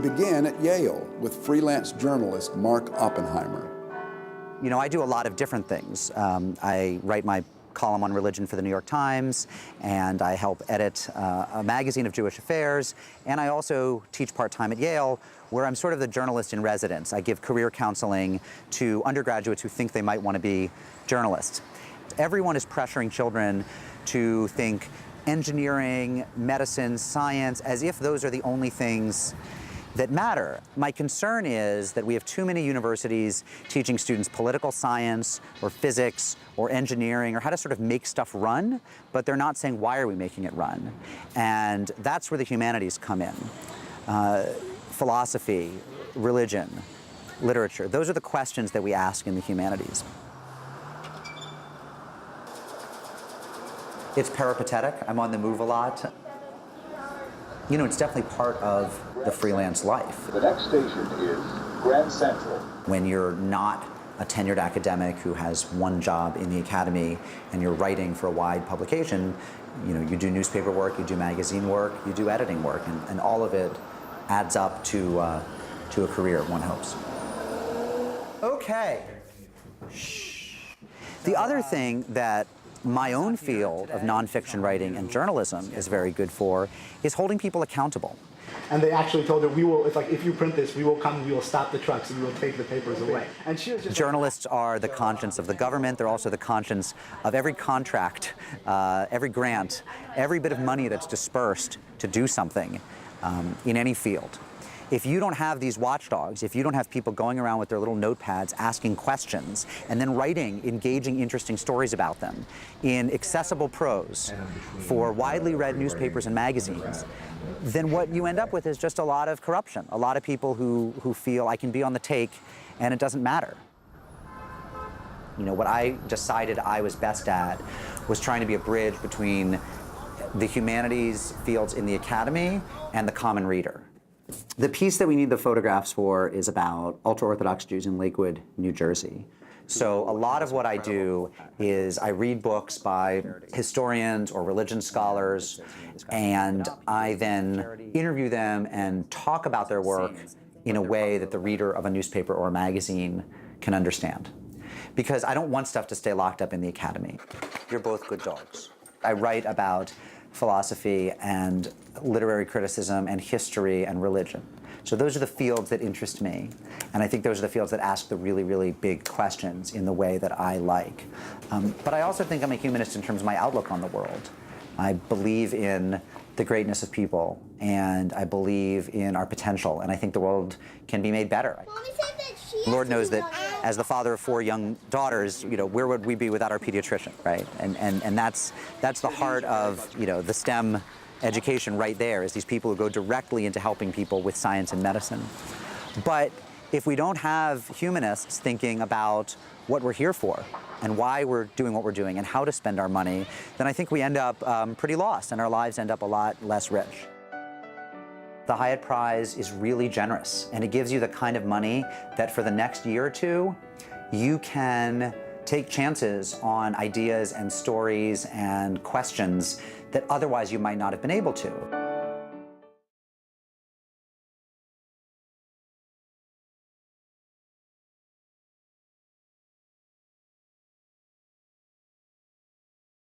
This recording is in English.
begin at Yale with freelance journalist Mark Oppenheimer. You know, I do a lot of different things. I write my column on religion for the New York Times, and I help edit a magazine of Jewish affairs, and I also teach part-time at Yale, where I'm sort of the journalist in residence. I give career counseling to undergraduates who think they might want to be journalists. Everyone is pressuring children to think engineering, medicine, science, as if those are the only things that matter. My concern is that we have too many universities teaching students political science or physics or engineering or how to sort of make stuff run, but they're not saying, why are we making it run? And that's where the humanities come in. Philosophy, religion, literature, those are the questions that we ask in the humanities. It's peripatetic. I'm on the move a lot. You know, it's definitely part of the freelance life. The next station is Grand Central. When you're not a tenured academic who has one job in the academy and you're writing for a wide publication, you know, you do newspaper work, you do magazine work, you do editing work, and all of it adds up to a career, one hopes. Okay. Shh. The other thing that my own field of nonfiction writing and journalism is very good for is holding people accountable. And they actually told her, we will, if you print this, we will come, we will stop the trucks, and we will take the papers away. And she was just journalists are the conscience of the government. They're also the conscience of every contract, every grant, every bit of money that's dispersed to do something in any field. If you don't have these watchdogs, if you don't have people going around with their little notepads asking questions and then writing engaging, interesting stories about them in accessible prose for widely read newspapers and magazines, then what you end up with is just a lot of corruption, a lot of people who feel I can be on the take and it doesn't matter. You know, what I decided I was best at was trying to be a bridge between the humanities fields in the academy and the common reader. The piece that we need the photographs for is about ultra-Orthodox Jews in Lakewood, New Jersey. So a lot of what I do is I read books by historians or religion scholars, and I then interview them and talk about their work in a way that the reader of a newspaper or a magazine can understand. Because I don't want stuff to stay locked up in the academy. You're both good dogs. I write about philosophy and literary criticism and history and religion. So those are the fields that interest me. And I think those are the fields that ask the really, really big questions in the way that I like. But I also think I'm a humanist in terms of my outlook on the world. I believe in the greatness of people, and I believe in our potential, and I think the world can be made better. Lord knows that as the father of 4 young daughters, you know, where would we be without our pediatrician, right? And that's the heart of, you know, the STEM education right there, is these people who go directly into helping people with science and medicine. But if we don't have humanists thinking about what we're here for and why we're doing what we're doing and how to spend our money, then I think we end up pretty lost and our lives end up a lot less rich. The Hyatt Prize is really generous, and it gives you the kind of money that for the next year or two, you can take chances on ideas and stories and questions that otherwise you might not have been able to.